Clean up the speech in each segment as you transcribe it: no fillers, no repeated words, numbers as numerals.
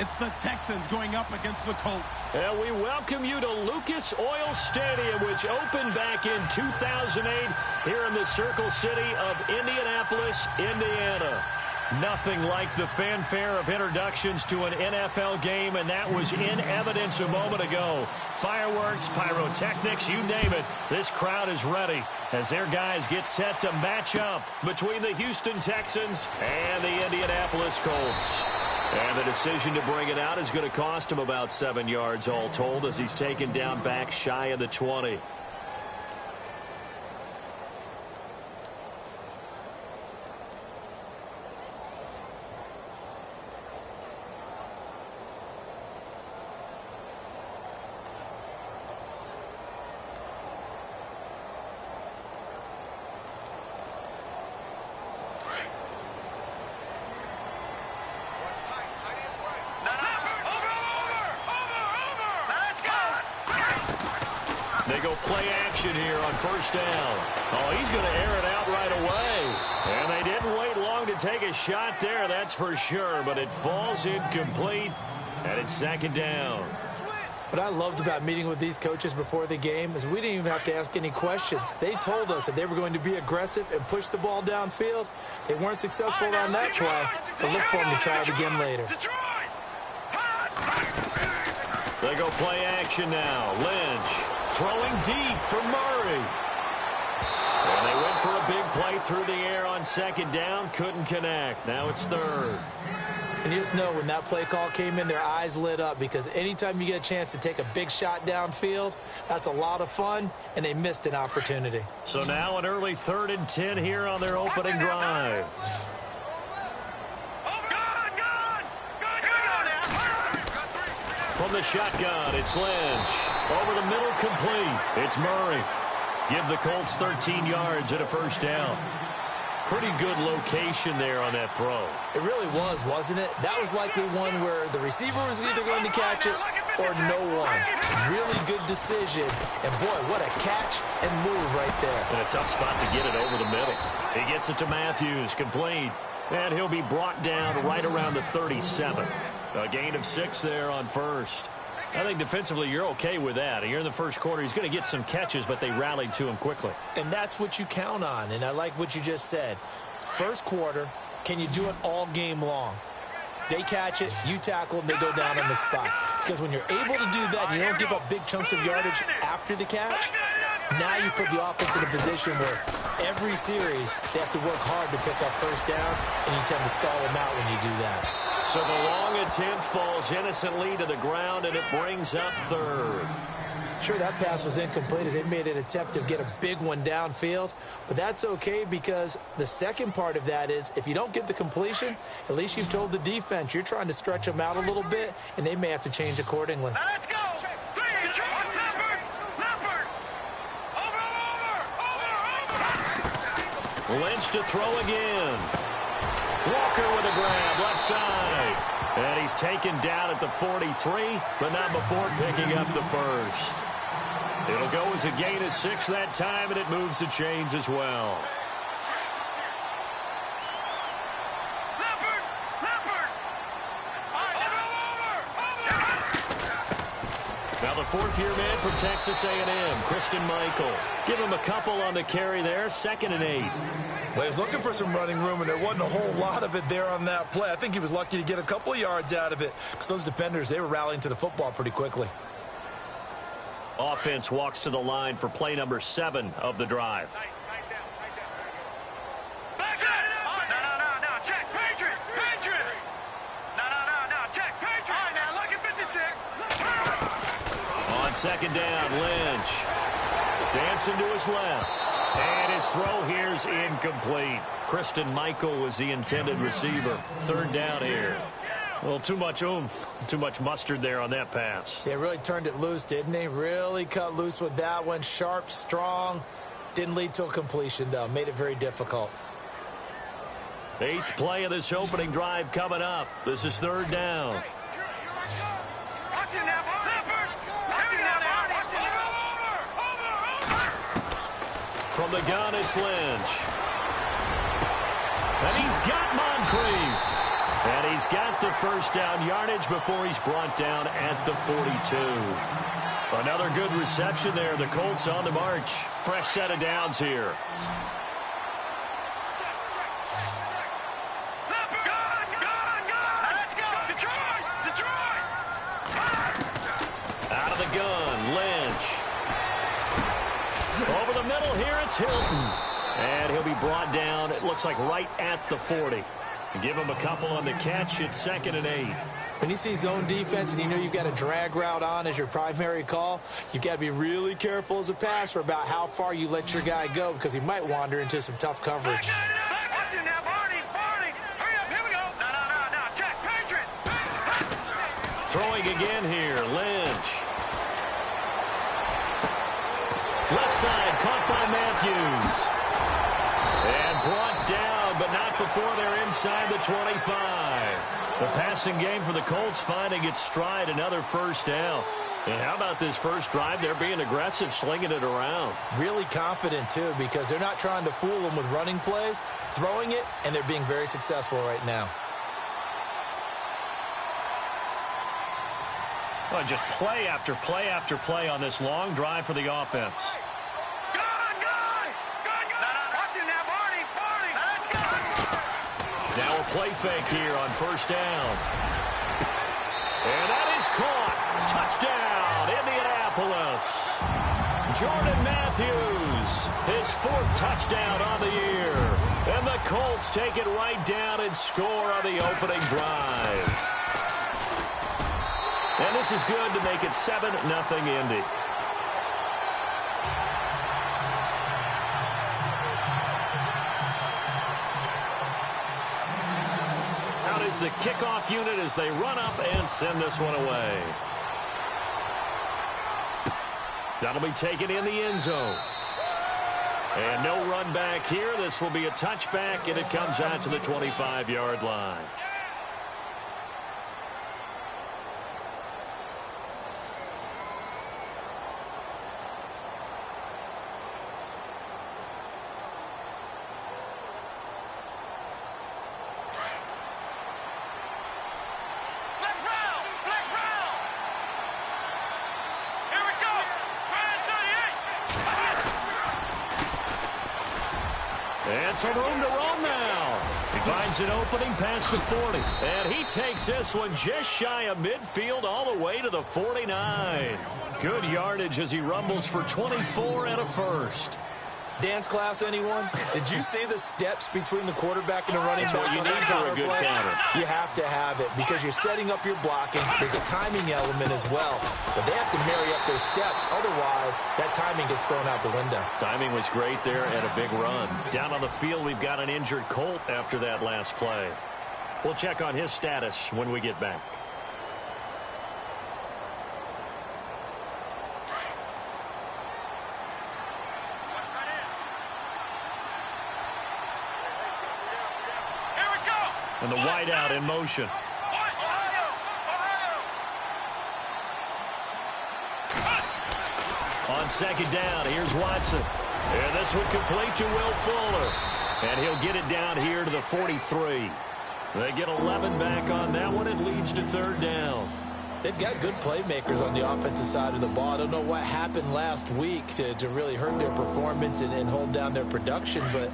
It's the Texans going up against the Colts. And we welcome you to Lucas Oil Stadium, which opened back in 2008 here in the Circle City of Indianapolis, Indiana. Nothing like the fanfare of introductions to an NFL game, and that was in evidence a moment ago. Fireworks, pyrotechnics, you name it. This crowd is ready as their guys get set to match up between the Houston Texans and the Indianapolis Colts. And the decision to bring it out is going to cost him about 7 yards all told as he's taken down back shy of the 20. They go play action here on first down. Oh, he's going to air it out right away. And they didn't wait long to take a shot there, that's for sure. But it falls incomplete, and it's second down. What I loved about meeting with these coaches before the game is we didn't even have to ask any questions. They told us that they were going to be aggressive and push the ball downfield. They weren't successful on that play, but look for them to try it again later. They go play action now. Lynch throwing deep for Murray. And they went for a big play through the air on second down. Couldn't connect. Now it's third. And you just know when that play call came in, their eyes lit up because anytime you get a chance to take a big shot downfield, that's a lot of fun, and they missed an opportunity. So now an early 3rd and 10 here on their opening drive. From the shotgun, it's Lynch. Over the middle, complete. It's Murray. Give the Colts 13 yards and a first down. Pretty good location there on that throw. It really was, wasn't it? That was likely one where the receiver was either going to catch it or no one. Really good decision. And, boy, what a catch and move right there. And a tough spot to get it over the middle. He gets it to Matthews, complete. And he'll be brought down right around the 37. A gain of 6 there on first. I think defensively you're okay with that. You're in the first quarter. He's going to get some catches, but they rallied to him quickly. And that's what you count on, and I like what you just said. First quarter, can you do it all game long? They catch it, you tackle them, they go down on the spot. Because when you're able to do that and you don't give up big chunks of yardage after the catch, now you put the offense in a position where every series they have to work hard to pick up first downs, and you tend to stall them out when you do that. So the long attempt falls innocently to the ground, and it brings up third. Sure, that pass was incomplete as they made an attempt to get a big one downfield, but that's okay because the second part of that is if you don't get the completion, at least you've told the defense you're trying to stretch them out a little bit, and they may have to change accordingly. Let's go! Lynch to throw again. Walker with a grab, left side. And he's taken down at the 43, but not before picking up the first. It'll go as a gain of 6 that time, and it moves the chains as well. Now the 4th-year man from Texas A&M, Christine Michael. Give him a couple on the carry there, 2nd and 8. Well, he was looking for some running room, and there wasn't a whole lot of it there on that play. I think he was lucky to get a couple of yards out of it because those defenders, they were rallying to the football pretty quickly. Offense walks to the line for play number 7 of the drive. On second down, Lynch. Dancing to his left. And his throw here's incomplete. Christine Michael was the intended receiver. 3rd down here. Well, too much oomph, too much mustard there on that pass. They really turned it loose, didn't they? Really cut loose with that one. Sharp, strong. Didn't lead to a completion, though. Made it very difficult. 8th play of this opening drive coming up. This is 3rd down. From the gun, it's Lynch. And he's got Moncrief. And he's got the first down yardage before he's brought down at the 42. Another good reception there. The Colts on the march. Fresh set of downs here. Out of the gun, Lynch. Over the middle here, it's Hilton. And he'll be brought down, it looks like right at the 40. Give him a couple on the catch. It's 2nd and 8. When you see zone defense and you know you've got a drag route on as your primary call, you've got to be really careful as a passer about how far you let your guy go because he might wander into some tough coverage. Watch it now, Barney. Hurry up, here we go. No, check, Patriot. Throwing again here, Lynch. Left side, caught by Matthews. And brought down, but not before they're inside the 25. The passing game for the Colts finding its stride, another first down. And how about this first drive? They're being aggressive, slinging it around. Really confident, too, because they're not trying to fool them with running plays, throwing it, and they're being very successful right now. Well, just play after play after play on this long drive for the offense. Now a play fake here on first down. And that is caught. Touchdown, Indianapolis. Jordan Matthews, his 4th touchdown on the year. And the Colts take it right down and score on the opening drive. And this is good to make it 7-0 Indy. The kickoff unit as they run up and send this one away. That'll be taken in the end zone. And no run back here. This will be a touchback, and it comes out to the 25-yard line. And some room to roam now. He finds an opening past the 40. And he takes this one just shy of midfield all the way to the 49. Good yardage as he rumbles for 24 and a first. Dance class, anyone? Did you see the steps between the quarterback and the running back? You need for a good counter. You have to have it because you're setting up your blocking. There's a timing element as well. But they have to marry up their steps. Otherwise, that timing gets thrown out the window. Timing was great there and a big run. Down on the field, we've got an injured Colt after that last play. We'll check on his status when we get back. And the wideout in motion. On second down, here's Watson. And this one complete to Will Fuller. And he'll get it down here to the 43. They get 11 back on that one. It leads to third down. They've got good playmakers on the offensive side of the ball. I don't know what happened last week to really hurt their performance and hold down their production, but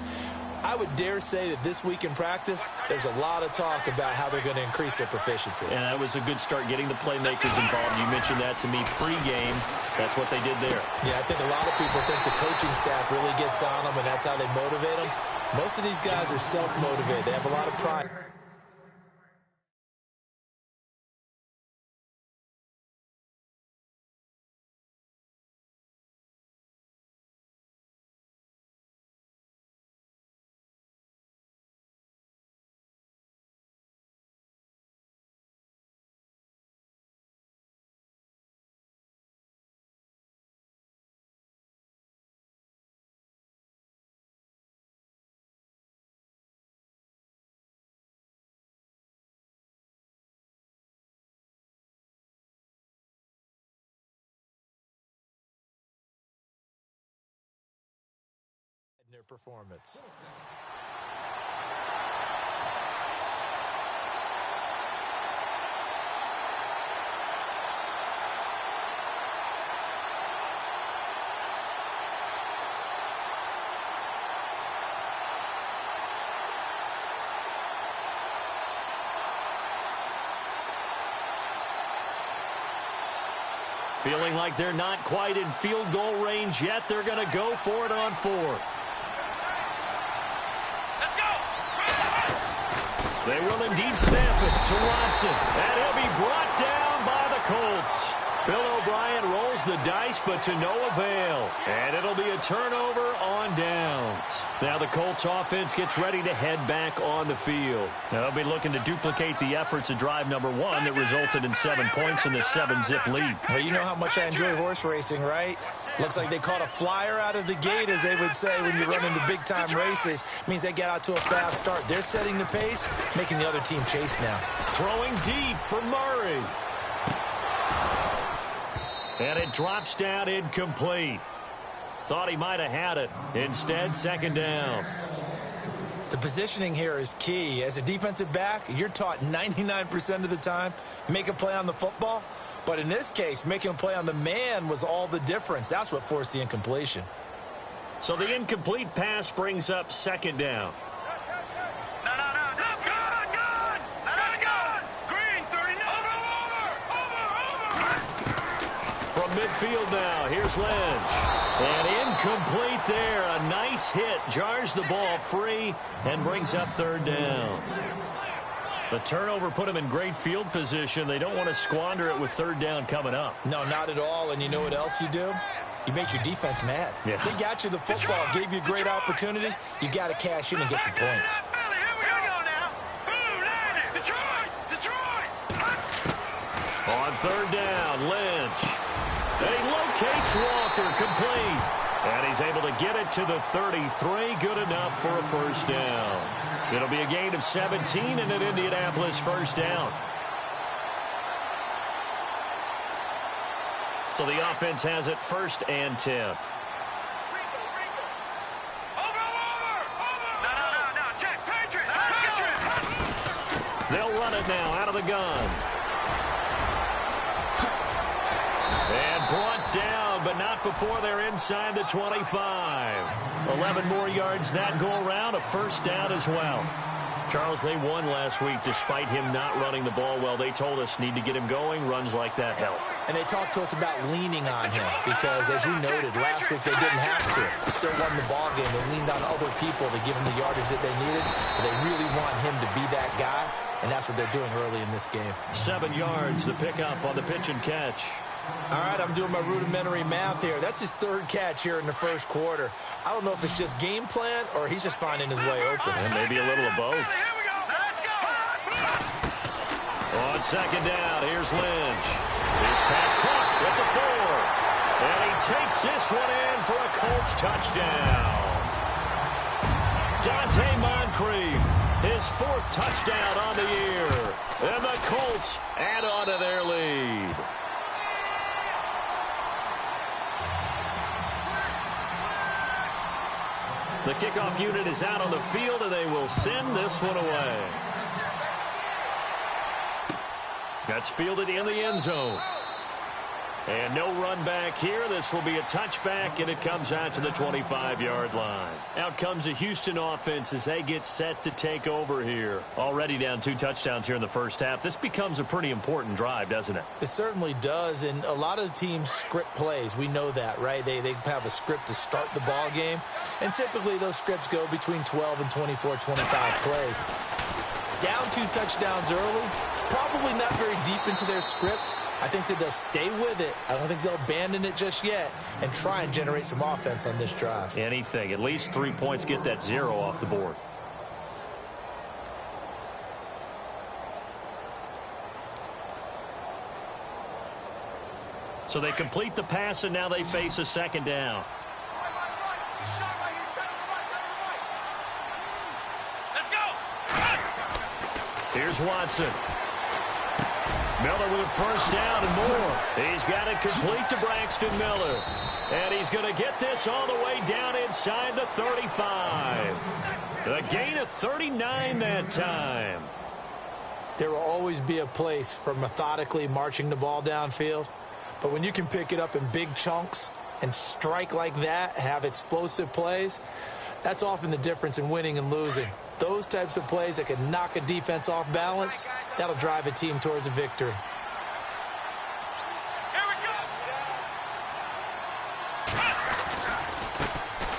I would dare say that this week in practice, there's a lot of talk about how they're going to increase their proficiency. And that was a good start getting the playmakers involved. You mentioned that to me pregame. That's what they did there. Yeah, I think a lot of people think the coaching staff really gets on them, and that's how they motivate them. Most of these guys are self-motivated. They have a lot of pride. Their performance. Feeling like they're not quite in field goal range yet. They're going to go for it on fourth. Let's go. They will indeed snap it to Watson. And he'll be brought down by the Colts. Bill O'Brien rolls the dice, but to no avail. And it'll be a turnover on downs. Now the Colts offense gets ready to head back on the field. They'll be looking to duplicate the efforts of drive number 1 that resulted in 7 points in the 7-zip lead. Well, you know how much I enjoy horse racing, right? Looks like they caught a flyer out of the gate, as they would say when you're running the big-time races. Means they get out to a fast start. They're setting the pace, making the other team chase now. Throwing deep for Murray. And it drops down incomplete. Thought he might have had it. Instead, second down. The positioning here is key. As a defensive back, you're taught 99% of the time, make a play on the football. But in this case, making a play on the man was all the difference. That's what forced the incompletion. So the incomplete pass brings up second down. No. Good. Let's go. Green, 30. Over. From midfield now, here's Lynch. And incomplete there. A nice hit. Jars the ball free and brings up third down. The turnover put them in great field position. They don't want to squander it with third down coming up. No, not at all. And you know what else you do? You make your defense mad. Yeah. They got you the football, gave you a great opportunity. You got to cash in and get some points. Philly, here we go now. Boom, landed. Detroit. On third down, Lynch. And he locates Walker, complete. And he's able to get it to the 33. Good enough for a first down. It'll be a gain of 17 and an Indianapolis first down. So the offense has it first and 10. Over. No. Check. Patriot. They'll run it now out of the gun. And brought down, but not before they're inside the 25. 11 more yards that go around, a first down as well. Charles, they won last week despite him not running the ball well. They told us need to get him going. Runs like that help. And they talked to us about leaning on him because, as you noted, last week they didn't have to. They still won the ball game. They leaned on other people to give him the yardage that they needed. But they really want him to be that guy, and that's what they're doing early in this game. 7 yards, the pickup on the pitch and catch. All right, I'm doing my rudimentary math here. That's his third catch here in the first quarter. I don't know if it's just game plan or he's just finding his way open. And maybe a little of both. Here we go. Let's go. On second down, here's Lynch. His pass caught at the 4. And he takes this one in for a Colts touchdown. Dante Moncrief, his 4th touchdown on the year. And the Colts add on to their lead. The kickoff unit is out on the field, and they will send this one away. That's fielded in the end zone. And no run back here. This will be a touchback, and it comes out to the 25-yard line. Out comes the Houston offense as they get set to take over here. Already down 2 touchdowns here in the first half. This becomes a pretty important drive, doesn't it? It certainly does, and a lot of teams script plays. We know that, right? They have a script to start the ball game, and typically those scripts go between 12 and 24, 25 plays. Down 2 touchdowns early, probably not very deep into their script. I think that they'll stay with it. I don't think they'll abandon it just yet and try and generate some offense on this drive. Anything. At least 3 points, get that 0 off the board. So they complete the pass, and now they face a second down. Let's go. Here's Watson. Miller with a first down and more. He's got it complete to Braxton Miller. And he's going to get this all the way down inside the 35. A gain of 39 that time. There will always be a place for methodically marching the ball downfield. But when you can pick it up in big chunks and strike like that, have explosive plays, that's often the difference in winning and losing. Those types of plays that can knock a defense off balance, that'll drive a team towards a victory. Here we go.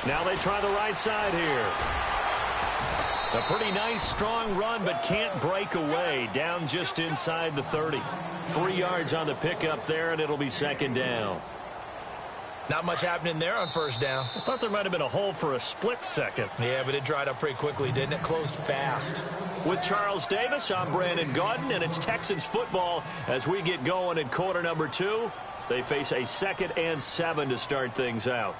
Now they try the right side here. A pretty nice, strong run, but can't break away. Down just inside the 30. 3 yards on the pickup there, and it'll be second down. Not much happening there on first down. I thought there might have been a hole for a split second. Yeah, but it dried up pretty quickly, didn't it? Closed fast. With Charles Davis, I'm Brandon Gaudin, and it's Texans football as we get going in quarter number 2. They face a 2nd and 7 to start things out.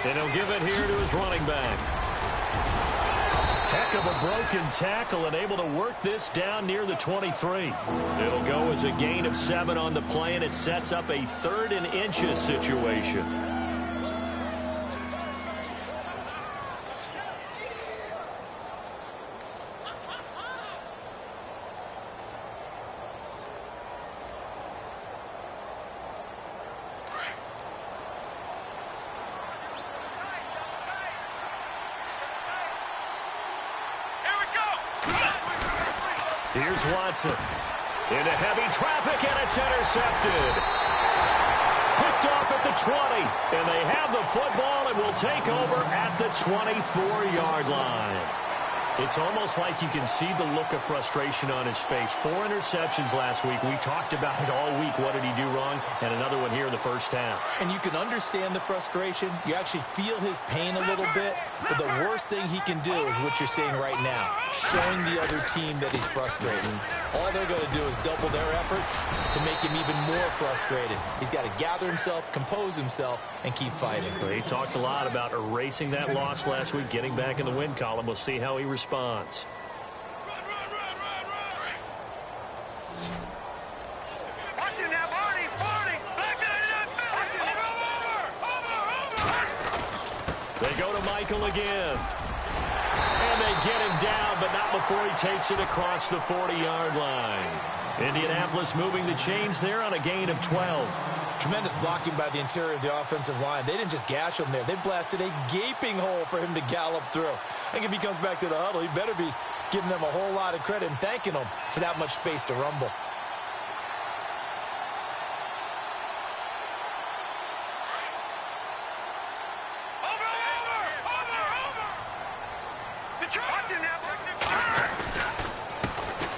And he'll give it here to his running back. Heck of a broken tackle and able to work this down near the 23. It'll go as a gain of 7 on the play, and it sets up a 3rd and inches situation. Here's Watson. Into heavy traffic, and it's intercepted. Picked off at the 20, and they have the football and will take over at the 24-yard line. It's almost like you can see the look of frustration on his face. 4 interceptions last week. We talked about it all week. What did he do wrong? And another one here in the first half. And you can understand the frustration. You actually feel his pain a little bit. But the worst thing he can do is what you're seeing right now, showing the other team that he's frustrated. All they're going to do is double their efforts to make him even more frustrated. He's got to gather himself, compose himself, and keep fighting. Well, he talked a lot about erasing that loss last week, getting back in the win column. We'll see how he responds. They go to Michael again. And they get him down, but not before he takes it across the 40-yard line. Indianapolis moving the chains there on a gain of 12. Tremendous blocking by the interior of the offensive line. They didn't just gash him there. They blasted a gaping hole for him to gallop through. I think if he comes back to the huddle, he better be giving them a whole lot of credit and thanking them for that much space to rumble.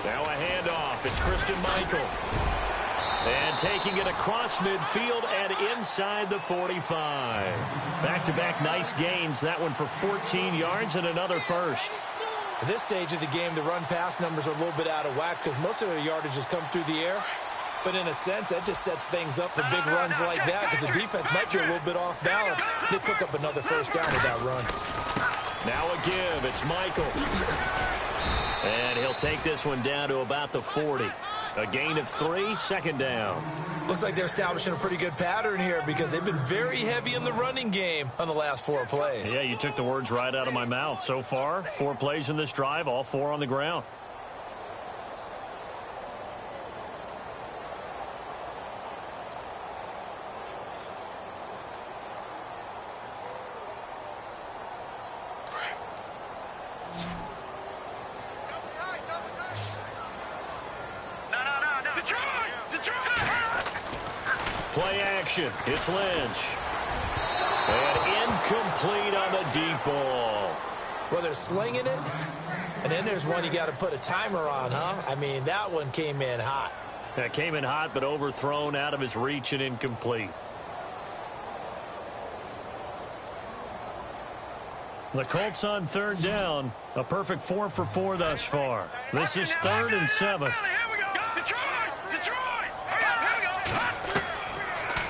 Now a handoff. It's Christian Michael. And taking it across midfield and inside the 45. Back-to-back nice gains. That one for 14 yards and another first. At this stage of the game, the run-pass numbers are a little bit out of whack because most of their yardage has come through the air. But in a sense, that just sets things up for big runs like that because the defense might be a little bit off balance. They pick up another first down with that run. Now a give. It's Michael. And he'll take this one down to about the 40. A gain of 3, second down. Looks like they're establishing a pretty good pattern here because they've been very heavy in the running game on the last 4 plays. Yeah, you took the words right out of my mouth. So far, 4 plays in this drive, all 4 on the ground. Play action. It's Lynch. And incomplete on the deep ball. Well, they're slinging it, and then there's one you got to put a timer on, huh? I mean, that one came in hot. That came in hot, but overthrown out of his reach and incomplete. The Colts on 3rd down. A perfect 4 for 4 thus far. This is 3rd and 7.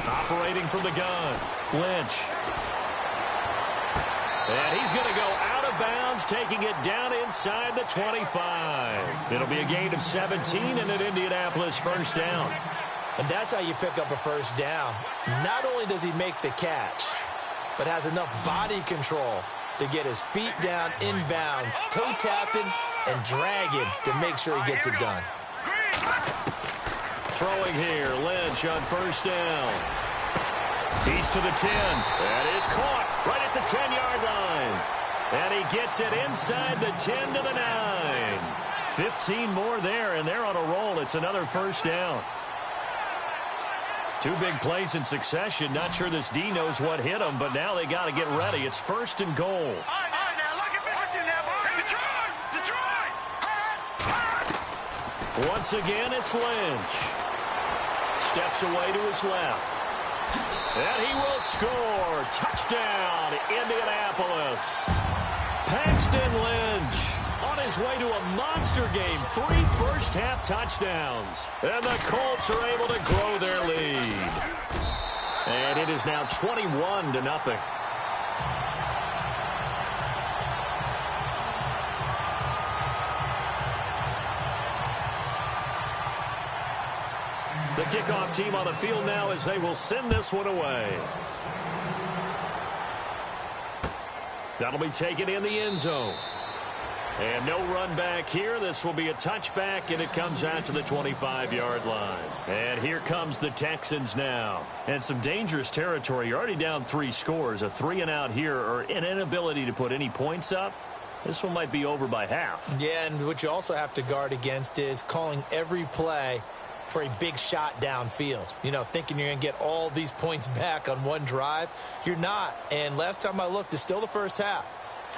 Operating from the gun. Lynch. And he's going to go out of bounds, taking it down inside the 25. It'll be a gain of 17 and an Indianapolis first down. And that's how you pick up a first down. Not only does he make the catch, but has enough body control to get his feet down inbounds, toe tapping and dragging to make sure he gets it done. Throwing here, Lynch on first down. He's to the 10. That is caught right at the 10-yard line. And he gets it inside the 10 to the 9. 15 more there, and they're on a roll. It's another first down. 2 big plays in succession. Not sure this D knows what hit them, but now they got to get ready. It's first and goal. Once again, it's Lynch. Steps away to his left. And he will score. Touchdown, Indianapolis. Paxton Lynch on his way to a monster game. 3 first-half touchdowns. And the Colts are able to grow their lead. And it is now 21-0. The kickoff team on the field now as they will send this one away. That'll be taken in the end zone. And no run back here. This will be a touchback, and it comes out to the 25-yard line. And here comes the Texans now. And some dangerous territory. You're already down 3 scores. A 3-and-out here, or an inability to put any points up. This one might be over by half. Yeah, and what you also have to guard against is calling every play for a big shot downfield. You know, thinking you're going to get all these points back on one drive. You're not. And last time I looked, it's still the first half.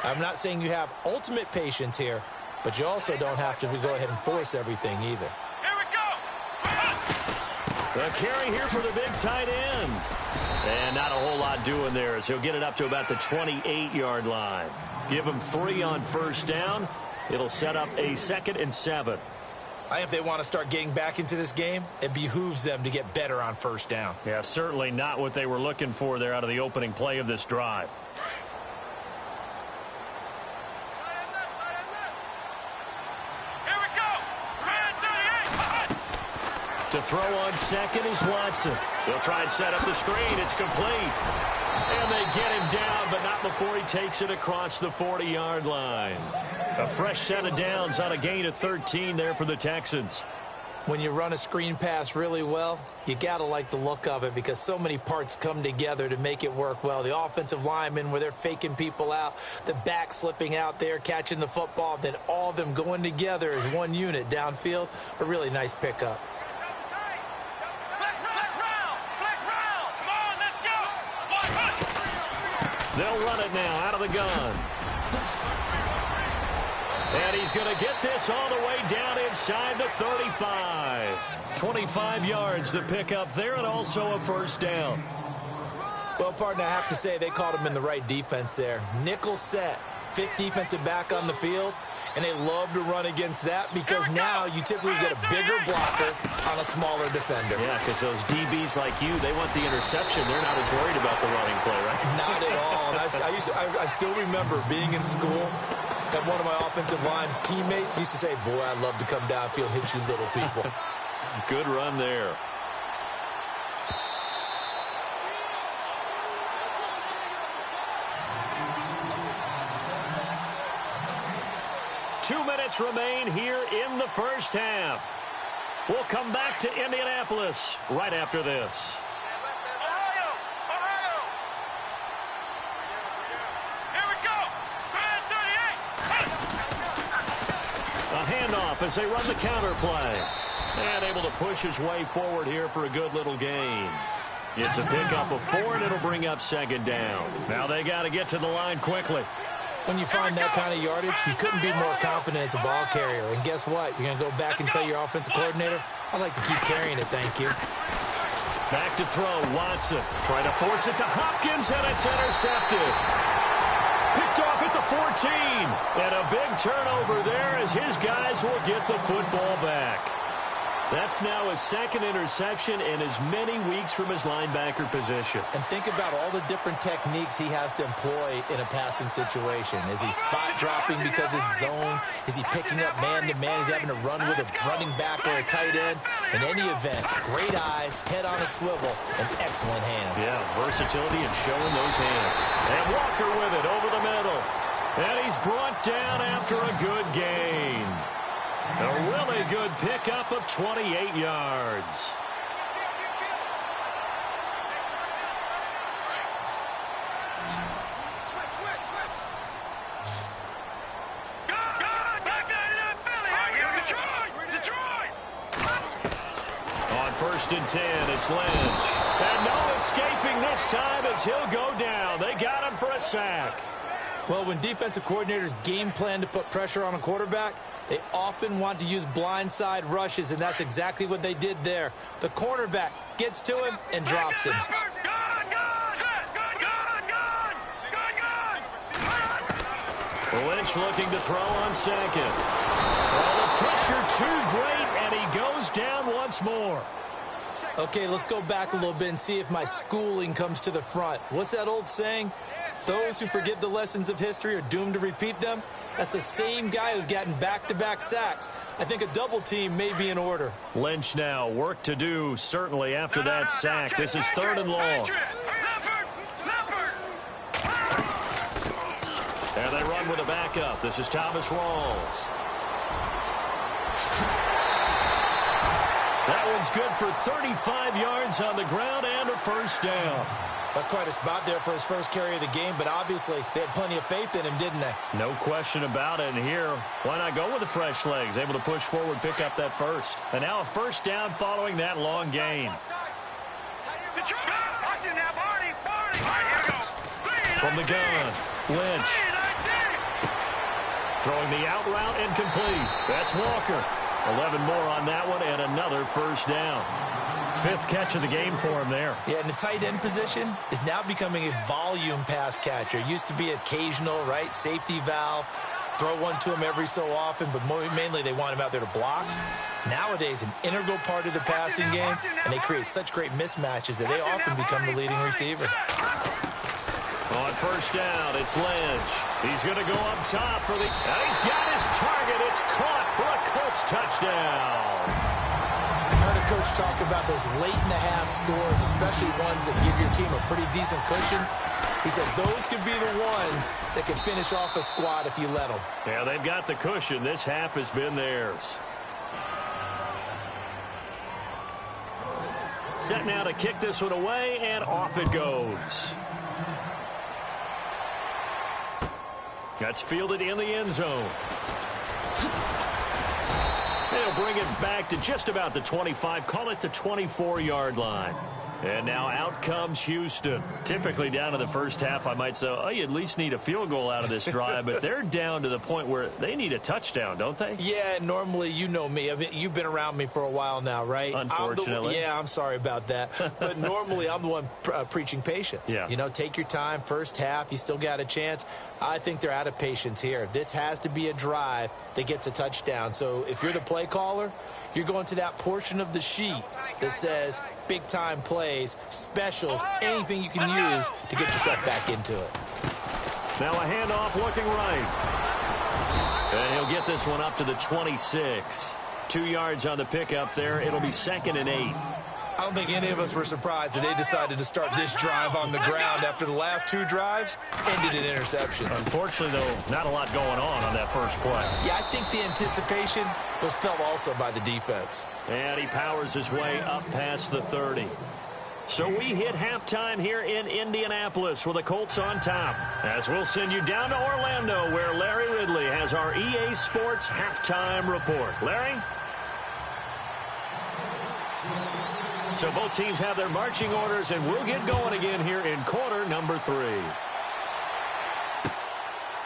I'm not saying you have ultimate patience here, but you also don't have to go ahead and force everything either. Here we go. The carry here for the big tight end. And not a whole lot doing there as he'll get it up to about the 28-yard line. Give him 3 on first down. It'll set up a 2nd and 7. I think if they want to start getting back into this game, it behooves them to get better on first down. Yeah, certainly not what they were looking for there out of the opening play of this drive. Here we go. To throw on second is Watson. They'll try and set up the screen. It's complete. And they get him down, but not before he takes it across the 40-yard line. A fresh set of downs on a gain of 13 there for the Texans. When you run a screen pass really well, you got to like the look of it because so many parts come together to make it work well. The offensive linemen where they're faking people out, the back slipping out there, catching the football, then all of them going together as one unit downfield. A really nice pickup. They'll run it now out of the gun. And he's going to get this all the way down inside the 35. 25 yards the pickup there, and also a first down. Well, partner, I have to say they caught him in the right defense there. Nickel set, 5th defensive back on the field, and they love to run against that because now you typically get a bigger blocker on a smaller defender. Yeah, because those DBs like you, they want the interception. They're not as worried about the running play, right? Not at all. I still remember being in school, and one of my offensive line teammates used to say, boy, I'd love to come downfield and hit you little people. Good run there. Two minutes remain here in the first half. We'll come back to Indianapolis right after this. A handoff as they run the counter play. And able to push his way forward here for a good little gain. It's a pickup of 4, and it'll bring up 2nd down. Now they got to get to the line quickly. When you find that kind of yardage, you couldn't be more confident as a ball carrier. And guess what? You're going to go back and tell your offensive coordinator, I'd like to keep carrying it, thank you. Back to throw, Watson. Trying to force it to Hopkins, and it's intercepted. Picked off at the 14. And a big turnover there as his guys will get the football back. That's now his 2nd interception in as many weeks from his linebacker position. And think about all the different techniques he has to employ in a passing situation. Is he spot dropping because it's zone? Is he picking up man-to-man? Is he having to run with a running back or a tight end? In any event, great eyes, head on a swivel, and excellent hands. Yeah, versatility and showing those hands. And Walker with it over the middle. And he's brought down after a good gain. A really good pickup of 28 yards. Here we 1st and 10. It's Lynch. And no escaping this time as he'll go down. They got him for a sack. Well, when defensive coordinators game plan to put pressure on a quarterback, they often want to use blindside rushes, and that's exactly what they did there. The cornerback gets to him and drops him. Lynch looking to throw on 2nd. Well, the pressure too great, and he goes down once more. Okay, let's go back a little bit and see if my schooling comes to the front. What's that old saying? Those who forget the lessons of history are doomed to repeat them. That's the same guy who's gotten back-to-back sacks. I think a double team may be in order. Lynch now, work to do, certainly after that sack. This is 3rd and long. And they run with a backup. This is Thomas Rawls. That one's good for 35 yards on the ground and a 1st down. That's quite a spot there for his first carry of the game, but obviously they had plenty of faith in him, didn't they? No question about it. And here, why not go with the fresh legs? Able to push forward, pick up that first. And now a 1st down following that long gain. From the gun, Lynch. Throwing the out route incomplete. That's Walker. 11 more on that one and another 1st down. 5th catch of the game for him there. Yeah, and the tight end position is now becoming a volume pass catcher. It used to be occasional, right? Safety valve. Throw one to him every so often, but mainly they want him out there to block. Nowadays, an integral part of the passing game, and they create such great mismatches that they often become the leading receiver. On 1st down, it's Lynch. He's going to go up top for the... And he's got his target. It's caught for a Colts touchdown. I heard a coach talk about those late-in-the-half scores, especially ones that give your team a pretty decent cushion. He said those could be the ones that can finish off a squad if you let them. Yeah, they've got the cushion. This half has been theirs. Set now to kick this one away, and off it goes. That's fielded in the end zone. They'll bring it back to just about the 25, call it the 24-yard line. And now out comes Houston. Typically down to the first half, I might say, oh, you at least need a field goal out of this drive, but they're down to the point where they need a touchdown, don't they? Yeah, normally, you know me. I mean, you've been around me for a while now, right? Unfortunately. I'm sorry about that. But normally, I'm the one preaching patience. Yeah. You know, take your time. First half, you still got a chance. I think they're out of patience here. This has to be a drive that gets a touchdown. So if you're the play caller, you're going to that portion of the sheet that says big-time plays, specials, anything you can use to get yourself back into it. Now a handoff looking right. And he'll get this one up to the 26. 2 yards on the pickup there. It'll be 2nd and 8. I don't think any of us were surprised that they decided to start this drive on the ground after the last 2 drives ended in interceptions. Unfortunately, though, not a lot going on that first play. Yeah, I think the anticipation was felt also by the defense. And he powers his way up past the 30. So we hit halftime here in Indianapolis with the Colts on top. As we'll send you down to Orlando where Larry Ridley has our EA Sports halftime report. Larry? So both teams have their marching orders, and we'll get going again here in quarter number 3.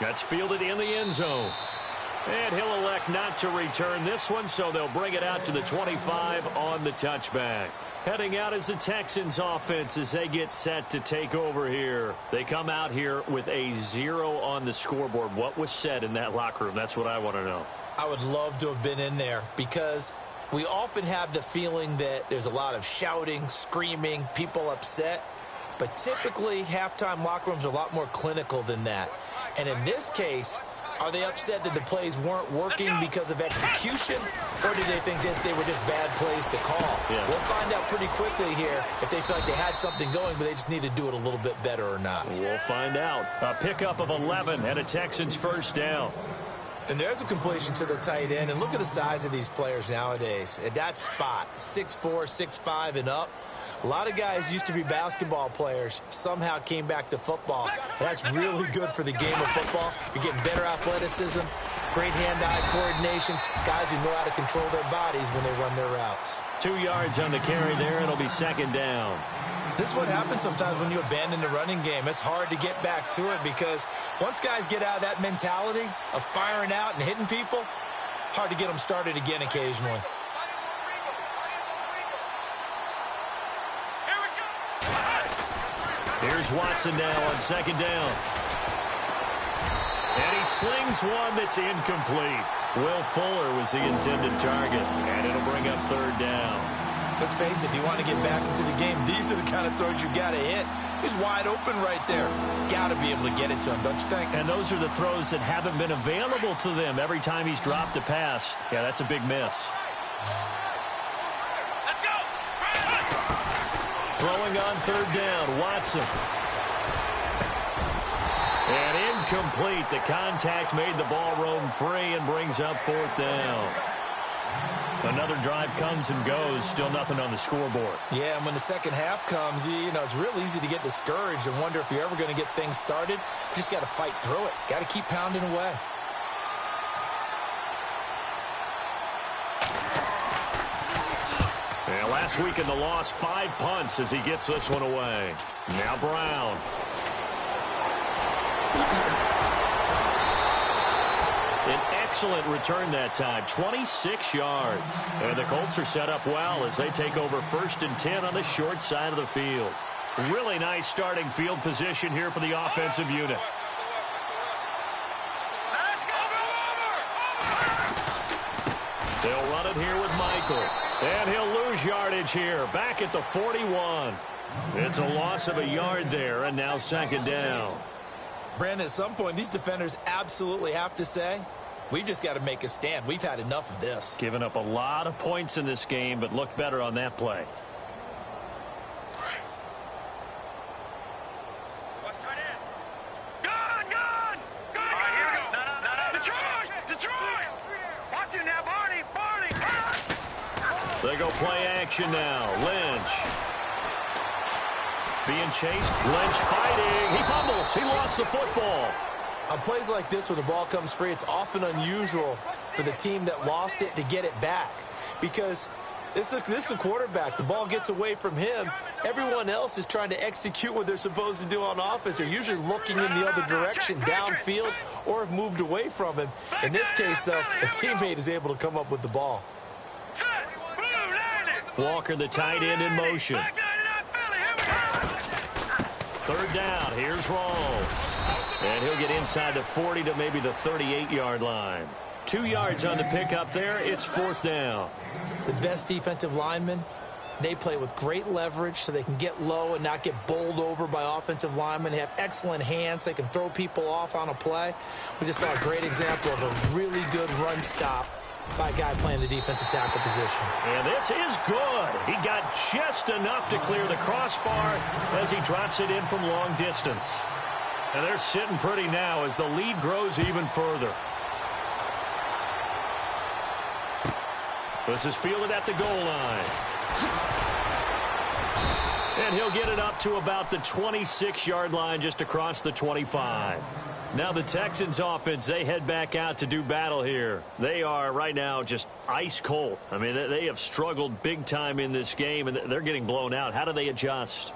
That's fielded in the end zone. And he'll elect not to return this one, so they'll bring it out to the 25 on the touchback. Heading out is the Texans offense as they get set to take over here. They come out here with a 0 on the scoreboard. What was said in that locker room? That's what I want to know. I would love to have been in there because we often have the feeling that there's a lot of shouting, screaming, people upset. But typically, halftime locker rooms are a lot more clinical than that. And in this case, are they upset that the plays weren't working because of execution, or do they think they were just bad plays to call? Yeah. We'll find out pretty quickly here if they feel like they had something going, but they just need to do it a little bit better or not. We'll find out. A pickup of 11 and a Texans first down. And there's a completion to the tight end. And look at the size of these players nowadays. At that spot, 6'4", 6'5", and up. A lot of guys used to be basketball players, somehow came back to football. And that's really good for the game of football. You're getting better athleticism, great hand-eye coordination, guys who know how to control their bodies when they run their routes. 2 yards on the carry there. It'll be second down. This is what happens sometimes when you abandon the running game. It's hard to get back to it because once guys get out of that mentality of firing out and hitting people, hard to get them started again occasionally. Here's Watson now on second down. And he slings one that's incomplete. Will Fuller was the intended target, and it'll bring up third down. Let's face it, if you want to get back into the game, these are the kind of throws you got to hit. He's wide open right there. Got to be able to get it to him, don't you think? And those are the throws that haven't been available to them every time he's dropped a pass. Yeah, that's a big miss. Let's go. Throwing on third down, Watson. And incomplete. The contact made the ball roam free and brings up fourth down. Another drive comes and goes. Still nothing on the scoreboard. Yeah, and when the second half comes, you know, it's real easy to get discouraged and wonder if you're ever going to get things started. You just got to fight through it. Got to keep pounding away. Yeah, last week in the loss, 5 punts as he gets this one away. Now Brown. An excellent return that time, 26 yards. And the Colts are set up well as they take over 1st and 10 on the short side of the field. Really nice starting field position here for the offensive unit. Let's go. They'll run it here with Michael. And he'll lose yardage here, back at the 41. It's a loss of a yard there, and now second down. Brandon, at some point, these defenders absolutely have to say, we've just got to make a stand. We've had enough of this. Giving up a lot of points in this game, but looked better on that play. Gun! All right, here we go. No. Detroit! Watch it now, Barney! They go play action now. Lynch. Being chased. Lynch fighting. He fumbles. He lost the football. On plays like this where the ball comes free, it's often unusual for the team that lost it to get it back. Because this is the quarterback. The ball gets away from him. Everyone else is trying to execute what they're supposed to do on offense. They're usually looking in the other direction, downfield, or have moved away from him. In this case, though, a teammate is able to come up with the ball. Walker, the tight end, in motion. Third down. Here's Rawls. And he'll get inside the 40 to maybe the 38-yard line. 2 yards on the pickup there. It's fourth down. The best defensive linemen, they play with great leverage so they can get low and not get bowled over by offensive linemen. They have excellent hands. They can throw people off on a play. We just saw a great example of a really good run stop by a guy playing the defensive tackle position. And this is good. He got just enough to clear the crossbar as he drops it in from long distance. And they're sitting pretty now as the lead grows even further. This is fielded at the goal line. And he'll get it up to about the 26-yard line, just across the 25. Now the Texans offense, they head back out to do battle here. They are right now just ice cold. I mean, they have struggled big time in this game, and they're getting blown out. How do they adjust?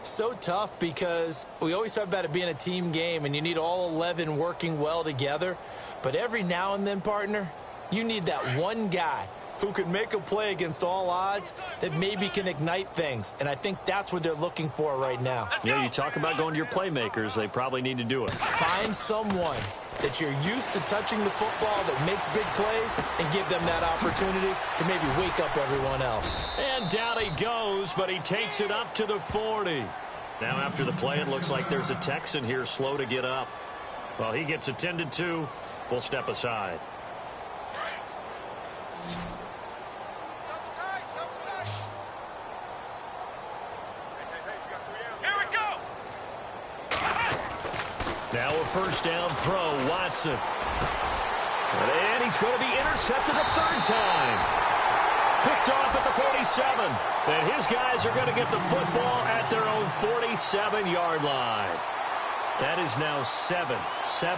So tough because we always talk about it being a team game, and you need all 11 working well together. But every now and then, partner, you need that one guy who can make a play against all odds that maybe can ignite things. And I think that's what they're looking for right now. Yeah, you talk about going to your playmakers. They probably need to do it. Find someone that you're used to touching the football that makes big plays and give them that opportunity to maybe wake up everyone else. And down he goes, but he takes it up to the 40. Now after the play, it looks like there's a Texan here slow to get up. Well, he gets attended to. We'll step aside. Now a first down throw, Watson. And he's going to be intercepted a third time. Picked off at the 47. And his guys are going to get the football at their own 47-yard line. That is now seven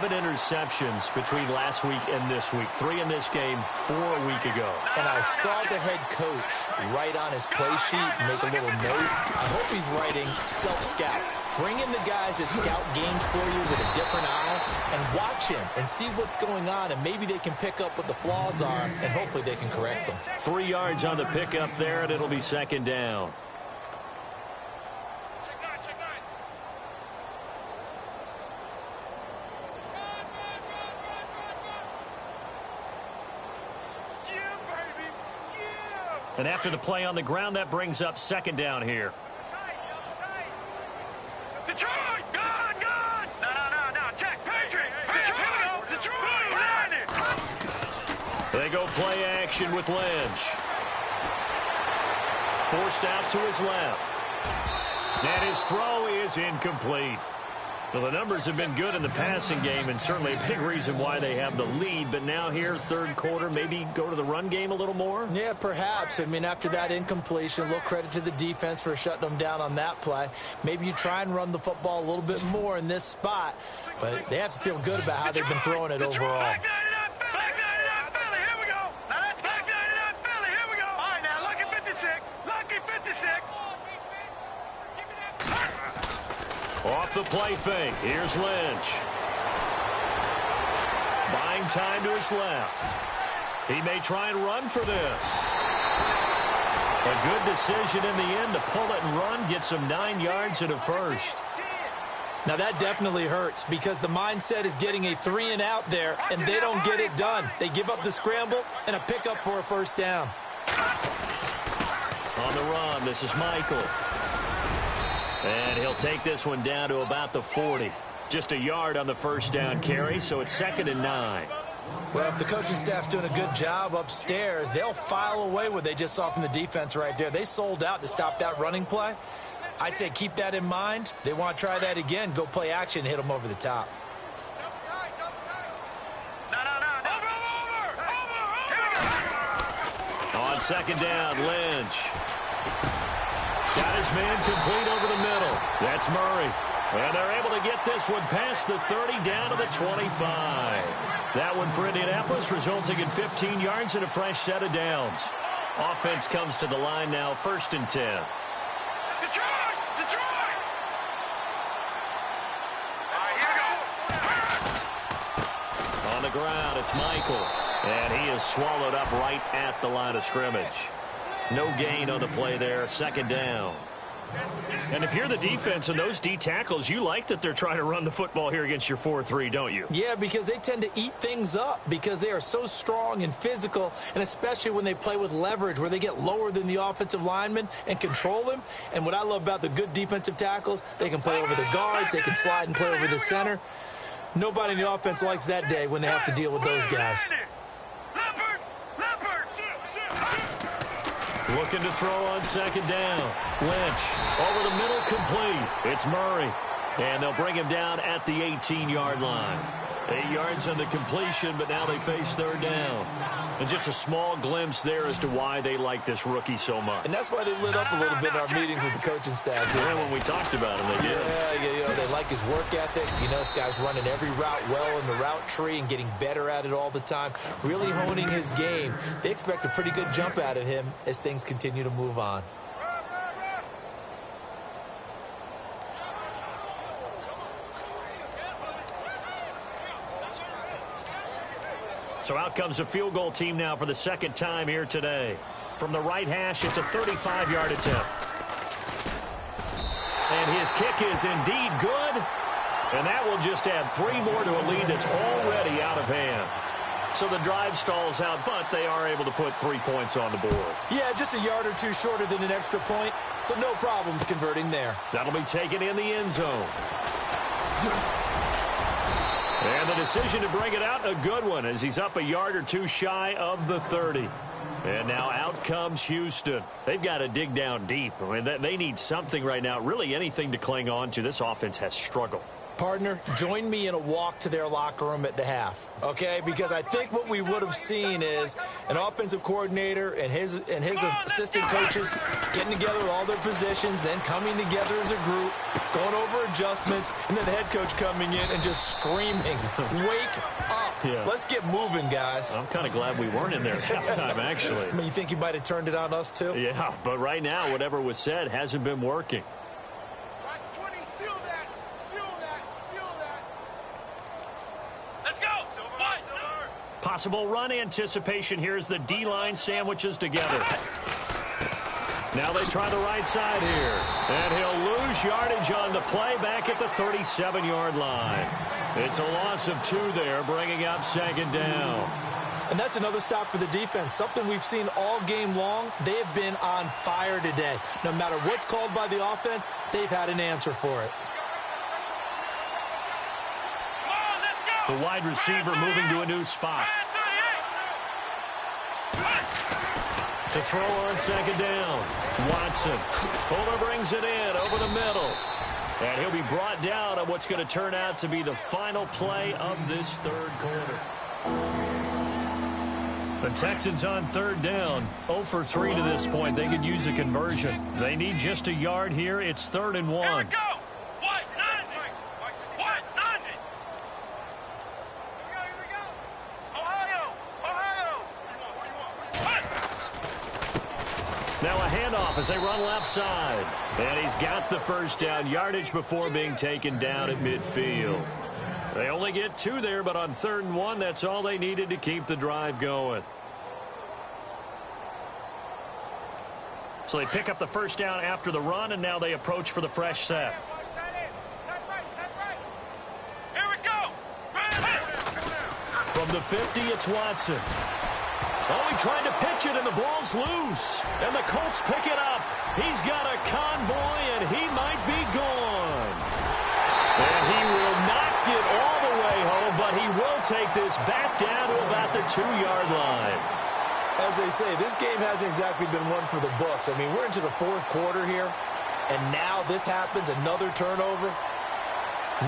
interceptions between last week and this week. 3 in this game, 4 a week ago. And I saw the head coach write on his play sheet, make a little note. I hope he's writing self-scout. Bring in the guys that scout games for you with a different eye and watch him and see what's going on, and maybe they can pick up what the flaws are, and hopefully they can correct them. 3 yards on the pickup there, and it'll be second down. And after the play on the ground, that brings up second down here. Detroit! Gone! No, check! Patriot! Detroit! They go play action with Lynch. Forced out to his left. And his throw is incomplete. Well, the numbers have been good in the passing game, and certainly a big reason why they have the lead. But now here, third quarter, maybe go to the run game a little more? Yeah, perhaps. I mean, after that incompletion, a little credit to the defense for shutting them down on that play. Maybe you try and run the football a little bit more in this spot, but they have to feel good about how they've been throwing it overall. Back 99 Philly, here we go. Now that's back 99 Philly, here we go. All right, now lucky 56. Off the play fake. Here's Lynch. Buying time to his left. He may try and run for this. A good decision in the end to pull it and run. Gets him 9 yards and a first. Now, that definitely hurts because the mindset is getting a 3-and-out there, and they don't get it done. They give up the scramble and a pickup for a first down. On the run, this is Michael. And he'll take this one down to about the 40. Just a yard on the first down carry, so it's 2nd and 9. Well, if the coaching staff's doing a good job upstairs, they'll file away what they just saw from the defense right there. They sold out to stop that running play. I'd say keep that in mind. They want to try that again. Go play action, hit them over the top. On second down, Lynch. Got his man complete over the middle. That's Murray. And they're able to get this one past the 30 down to the 25. That one for Indianapolis resulting in 15 yards and a fresh set of downs. Offense comes to the line now, 1st and 10. Detroit! All right, here we go. On the ground, it's Michael. And he is swallowed up right at the line of scrimmage. No gain on the play there, 2nd down. And if you're the defense and those D tackles, you like that they're trying to run the football here against your 4-3, don't you? Yeah, because they tend to eat things up because they are so strong and physical, and especially when they play with leverage where they get lower than the offensive linemen and control them. And what I love about the good defensive tackles, they can play over the guards, they can slide and play over the center. Nobody in the offense likes that day when they have to deal with those guys. Looking to throw on 2nd down. Lynch over the middle, complete. It's Murray. And they'll bring him down at the 18-yard line. 8 yards on the completion, but now they face 3rd down. And just a small glimpse there as to why they like this rookie so much. And that's why they lit up a little bit in our meetings with the coaching staff. Yeah, when we talked about him, they did. Yeah, they like his work ethic. You know, this guy's running every route well in the route tree and getting better at it all the time, really honing his game. They expect a pretty good jump out of him as things continue to move on. So out comes a field goal team now for the 2nd time here today. From the right hash, it's a 35-yard attempt. And his kick is indeed good. And that will just add 3 more to a lead that's already out of hand. So the drive stalls out, but they are able to put 3 points on the board. Yeah, just a yard or two shorter than an extra point, so no problems converting there. That'll be taken in the end zone. And the decision to bring it out, a good one, as he's up a yard or two shy of the 30. And now out comes Houston. They've got to dig down deep. I mean, they need something right now, really anything to cling on to. This offense has struggled. Partner, join me in a walk to their locker room at the half, okay? Because I think what we would have seen is an offensive coordinator and his assistant coaches getting together with all their positions, then coming together as a group, going over adjustments, and then the head coach coming in and just screaming, wake up. Yeah. Let's get moving, guys. I'm kind of glad we weren't in there at halftime, actually. I mean, you think you might have turned it on us, too? Yeah, but right now, whatever was said hasn't been working. Let's go. Possible run anticipation here as the D-line sandwiches together. Now they try the right side here. And he'll lose yardage on the play back at the 37-yard line. It's a loss of 2 there, bringing up second down. And that's another stop for the defense, something we've seen all game long. They have been on fire today. No matter what's called by the offense, they've had an answer for it. The wide receiver moving to a new spot. To throw on second down. Watson. Fuller brings it in over the middle. And he'll be brought down on what's going to turn out to be the final play of this third quarter. The Texans on third down. 0 for 3 to this point. They could use a conversion. They need just a yard here. It's 3rd and 1. Here we go. What? What? Here we go. Ohio. Now a handoff as they run left side. And he's got the first down, yardage before being taken down at midfield. They only get 2 there, but on 3rd and 1, that's all they needed to keep the drive going. So they pick up the first down after the run, and now they approach for the fresh set. Here we go. From the 50, it's Watson. Oh, he tried to pitch it, and the ball's loose. And the Colts pick it up. He's got a convoy, and he might be gone. And he will not get all the way home, but he will take this back down to about the 2-yard line. As they say, this game hasn't exactly been one for the books. I mean, we're into the 4th quarter here, and now this happens, another turnover.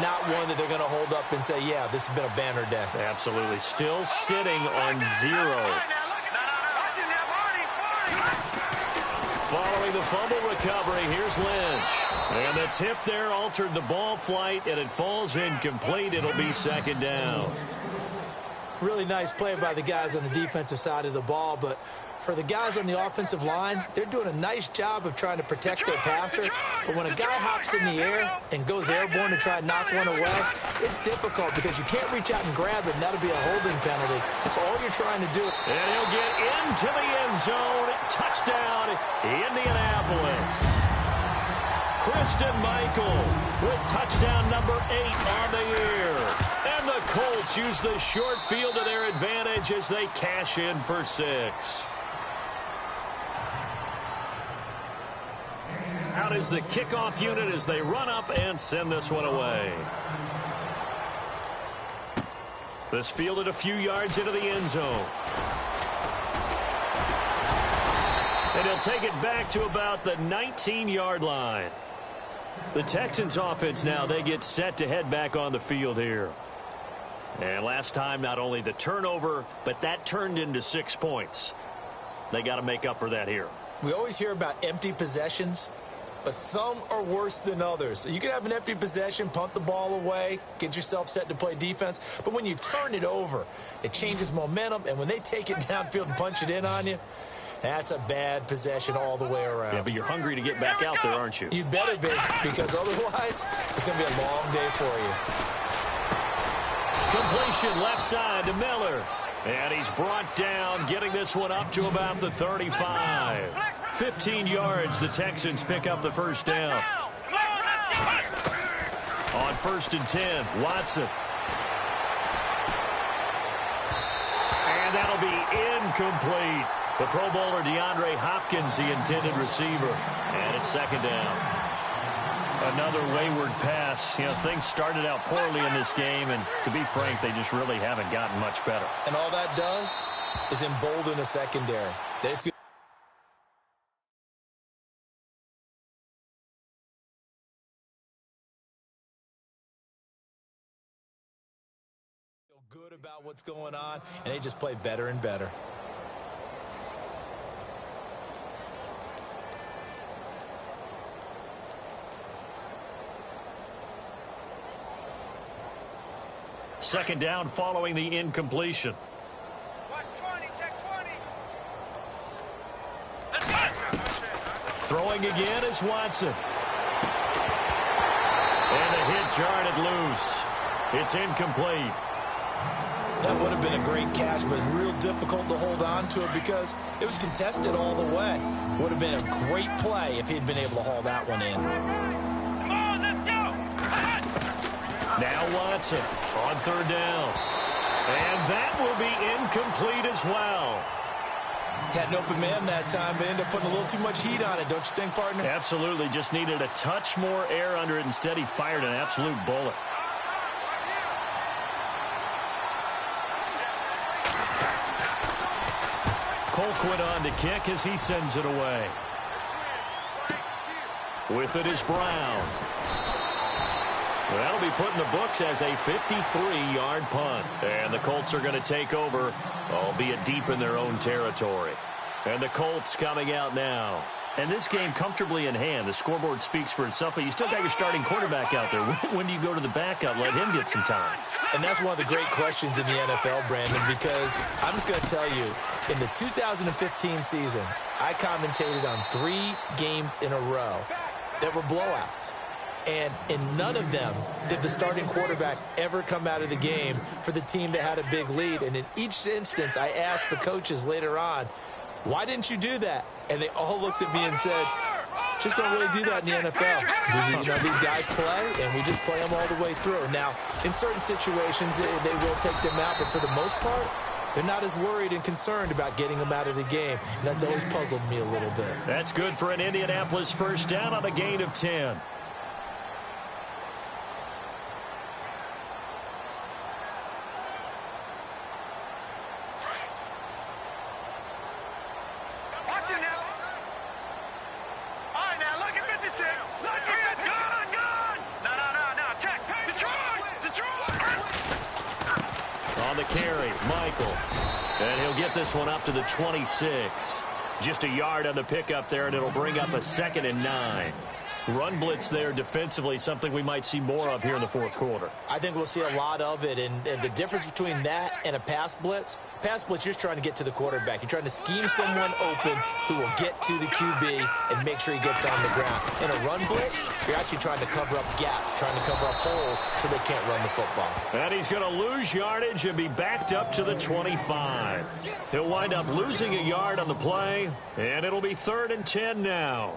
Not one that they're going to hold up and say, yeah, this has been a banner day. Absolutely. Still sitting on 0. Following the fumble recovery, here's Lynch. And the tip there altered the ball flight, and it falls incomplete. It'll be second down. Really nice play by the guys on the defensive side of the ball, but for the guys on the offensive line, they're doing a nice job of trying to protect their passer. But when a guy hops in the air and goes airborne to try and knock one away, it's difficult because you can't reach out and grab it, and that'll be a holding penalty. That's all you're trying to do. And he'll get into the end zone. Touchdown, Indianapolis. Christian Michael with touchdown number 8 on the year. And the Colts use the short field to their advantage as they cash in for 6. Out is the kickoff unit as they run up and send this one away. This fielded a few yards into the end zone. And he'll take it back to about the 19-yard line. The Texans offense now, they get set to head back on the field here. And last time, not only the turnover, but that turned into 6 points. They got to make up for that here. We always hear about empty possessions, but some are worse than others. You can have an empty possession, punt the ball away, get yourself set to play defense, but when you turn it over, it changes momentum, and when they take it downfield and punch it in on you, that's a bad possession all the way around. Yeah, but you're hungry to get back out there, aren't you? You better be, because otherwise it's going to be a long day for you. Completion left side to Miller. And he's brought down, getting this one up to about the 35. 15 yards, the Texans pick up the first down. On 1st and 10, Watson. And that'll be incomplete. The Pro Bowler DeAndre Hopkins, the intended receiver. And it's second down. Another wayward pass. You know, things started out poorly in this game, and to be frank, they just really haven't gotten much better. And all that does is embolden a secondary. They feel good about what's going on, and they just play better and better. Second down following the incompletion. Watch 20, check 20. Throwing again is Watson. And a hit jarred it loose. It's incomplete. That would have been a great catch, but it's real difficult to hold on to it because it was contested all the way. Would have been a great play if he'd been able to haul that one in. Come on, let's go. Now Watson on third down. And that will be incomplete as well. Had an open man that time, but ended up putting a little too much heat on it, don't you think, partner? Absolutely. Just needed a touch more air under it. Instead, he fired an absolute bullet. Colquitt on to kick as he sends it away. With it is Brown. That'll be put in the books as a 53-yard punt. And the Colts are going to take over, albeit deep in their own territory. And the Colts coming out now. And this game comfortably in hand. The scoreboard speaks for itself, but you still got your starting quarterback out there. When do you go to the backup? Let him get some time. And that's one of the great questions in the NFL, Brandon, because I'm just going to tell you, in the 2015 season, I commentated on 3 games in a row that were blowouts. And in none of them did the starting quarterback ever come out of the game for the team that had a big lead. And in each instance, I asked the coaches later on, why didn't you do that? And they all looked at me and said, just don't really do that in the NFL. These guys play, and we just play them all the way through. Now, in certain situations, they will take them out, but for the most part, they're not as worried and concerned about getting them out of the game. And that's always puzzled me a little bit. That's good for an Indianapolis first down on a gain of 10. This one up to the 26. Just a yard on the pickup there, and it'll bring up a 2nd and 9. Run blitz there defensively, something we might see more of here in the fourth quarter. I think we'll see a lot of it, and the difference between that and a pass blitz, you're just trying to get to the quarterback. You're trying to scheme someone open who will get to the QB and make sure he gets on the ground. In a run blitz, you're actually trying to cover up gaps, trying to cover up holes so they can't run the football. And he's going to lose yardage and be backed up to the 25. He'll wind up losing a yard on the play, and it'll be 3rd and 10 now.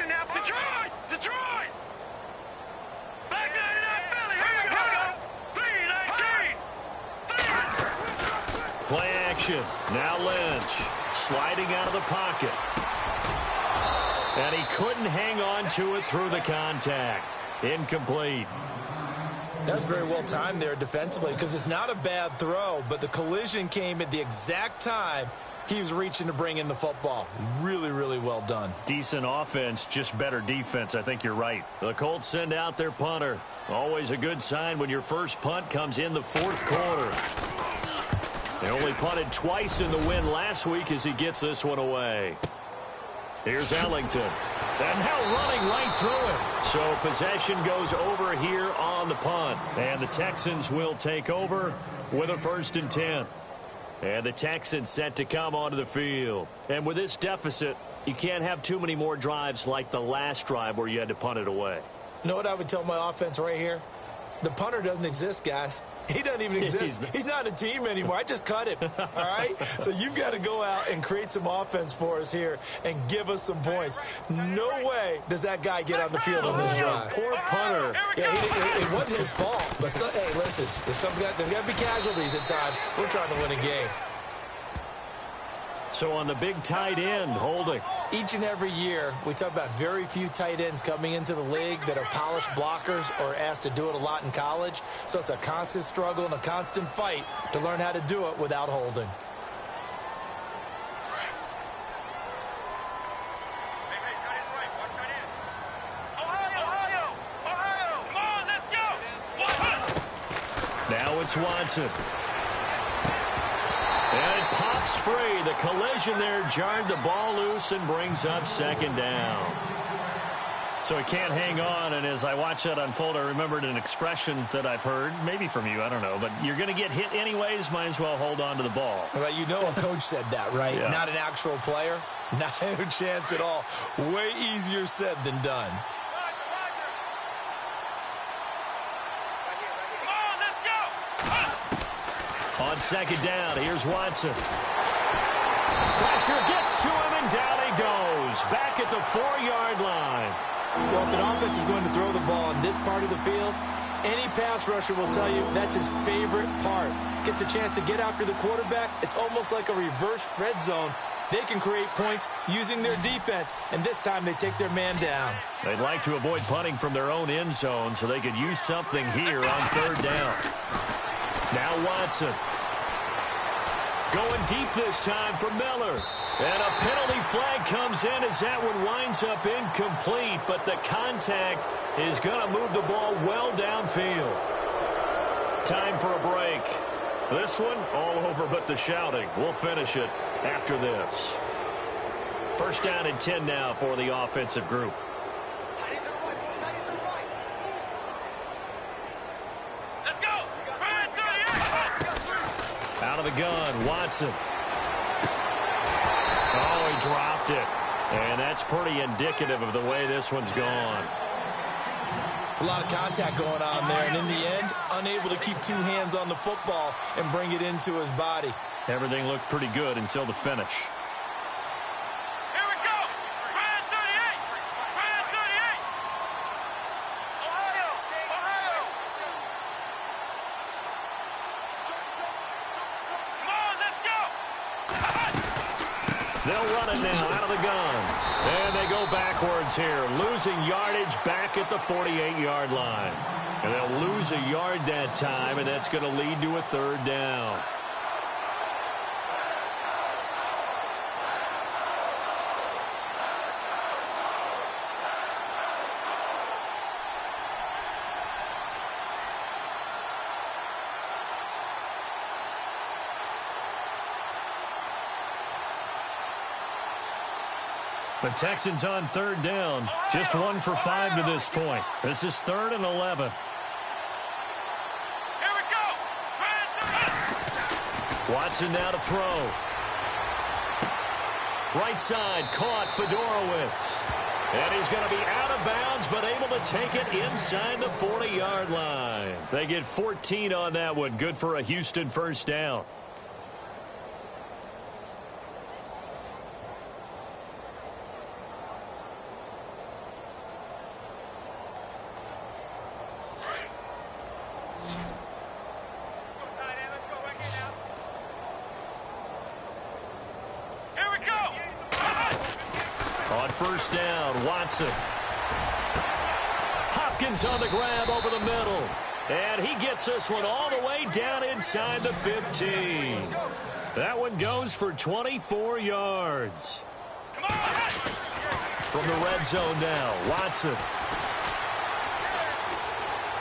Now, Detroit! Detroit! Back 99 Philly, here we go! 3-19! Play action. Now Lynch sliding out of the pocket. And he couldn't hang on to it through the contact. Incomplete. That's very well timed there defensively because it's not a bad throw, but the collision came at the exact time he was reaching to bring in the football. Really, really well done. Decent offense, just better defense. I think you're right. The Colts send out their punter. Always a good sign when your first punt comes in the fourth quarter. They only punted twice in the win last week as he gets this one away. Here's Ellington. And now running right through it. So possession goes over here on the punt. And the Texans will take over with a 1st and 10. And the Texans set to come onto the field. And with this deficit, you can't have too many more drives like the last drive where you had to punt it away. You know what I would tell my offense right here? The punter doesn't exist, guys. He doesn't even exist. He's not a team anymore. I just cut him, all right? So you've got to go out and create some offense for us here and give us some points. No way does that guy get on the field on this drive. Poor punter. Yeah, it wasn't his fault. But, hey, listen, there's got to be casualties at times. We're trying to win a game. So on the big tight end, holding. Each and every year, we talk about very few tight ends coming into the league that are polished blockers or asked to do it a lot in college. So it's a constant struggle and a constant fight to learn how to do it without holding. Now it's Watson. And it pops free. The collision there jarred the ball loose and brings up 2nd down. So he can't hang on, and as I watch that unfold, I remembered an expression that I've heard, maybe from you, I don't know, but you're going to get hit anyways, might as well hold on to the ball. Well, you know a coach said that, right? Yeah. Not an actual player. Not a chance at all. Way easier said than done. On second down, here's Watson. Pressure gets to him, and down he goes. Back at the 4-yard line. Well, if an offense is going to throw the ball in this part of the field, any pass rusher will tell you that's his favorite part. Gets a chance to get after the quarterback. It's almost like a reverse red zone. They can create points using their defense, and this time they take their man down. They'd like to avoid punting from their own end zone so they could use something here on third down. Now Watson. Going deep this time for Miller. And a penalty flag comes in as that one winds up incomplete, but the contact is going to move the ball well downfield. Time for a break. This one all over but the shouting. We'll finish it after this. First down and 10 now for the offensive group. Let's go. Out of the gun, Watson. Oh, he dropped it. And that's pretty indicative of the way this one's gone. It's a lot of contact going on there, and in the end, unable to keep two hands on the football and bring it into his body. Everything looked pretty good until the finish. Here we go. Brand 38. Brand 38. Ohio. Ohio. Come on, let's go. They'll run it now out of the gun. And they go backwards here, losing yardage back at the 48-yard line. And they'll lose a yard that time, and that's going to lead to a third down. The Texans on third down. Just 1 for 5 to this point. This is 3rd and 11. Here we go. Watson now to throw. Right side, caught Fedorowicz. And he's going to be out of bounds, but able to take it inside the 40-yard line. They get 14 on that one. Good for a Houston first down. First down, Watson. Hopkins on the grab over the middle. And he gets this one all the way down inside the 15. That one goes for 24 yards. From the red zone now, Watson.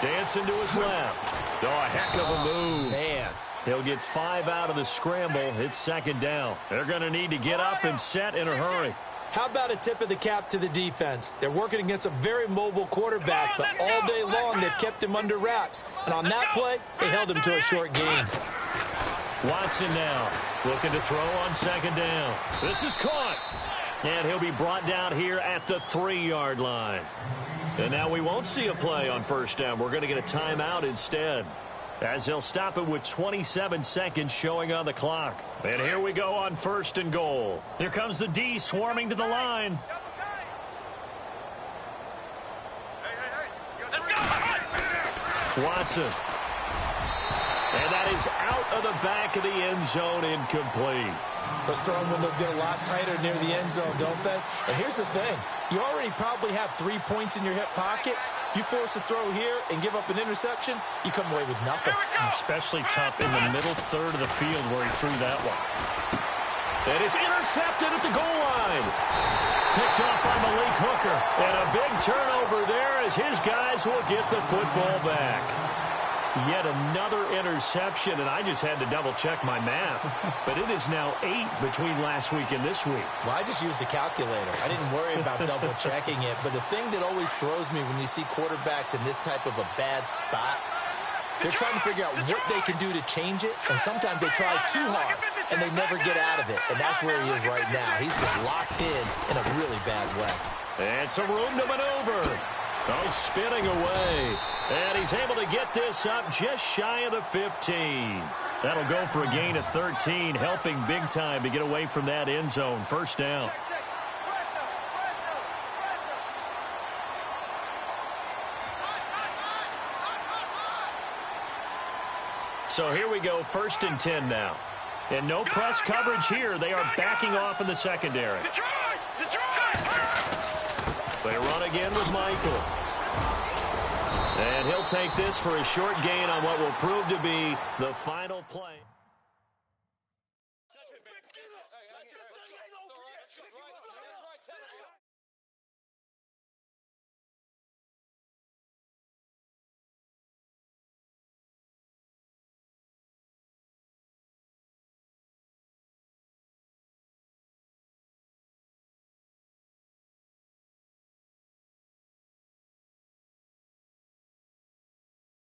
Dancing to his left. Oh, a heck of a move. Man. He'll get 5 out of the scramble. It's second down. They're going to need to get up and set in a hurry. How about a tip of the cap to the defense? They're working against a very mobile quarterback, but all day long they've kept him under wraps. And on that play, they held him to a short gain. Watson now looking to throw on second down. This is caught. And he'll be brought down here at the 3-yard line. And now we won't see a play on first down. We're going to get a timeout instead, as they'll stop it with 27 seconds showing on the clock. And here we go on 1st and goal. Here comes the D swarming to the line. Watson. And that is out of the back of the end zone, incomplete. Those throwing windows get a lot tighter near the end zone, don't they? And here's the thing. You already probably have 3 points in your hip pocket. You force a throw here and give up an interception, you come away with nothing. Especially tough in the middle third of the field where he threw that one. And it's intercepted at the goal line. Picked off by Malik Hooker. And a big turnover there as his guys will get the football back. Yet another interception, and I just had to double-check my math. But it is now 8 between last week and this week. Well, I just used a calculator. I didn't worry about double-checking it. But the thing that always throws me when you see quarterbacks in this type of a bad spot, they're trying to figure out what they can do to change it, and sometimes they try too hard, and they never get out of it. And that's where he is right now. He's just locked in a really bad way. And some room to maneuver. Oh, spinning away. And he's able to get this up just shy of the 15. That'll go for a gain of 13, helping big time to get away from that end zone. First down. So here we go, 1st and 10 now. And no press coverage here. They are backing off in the secondary. They run again with Michael. And he'll take this for a short gain on what will prove to be the final play.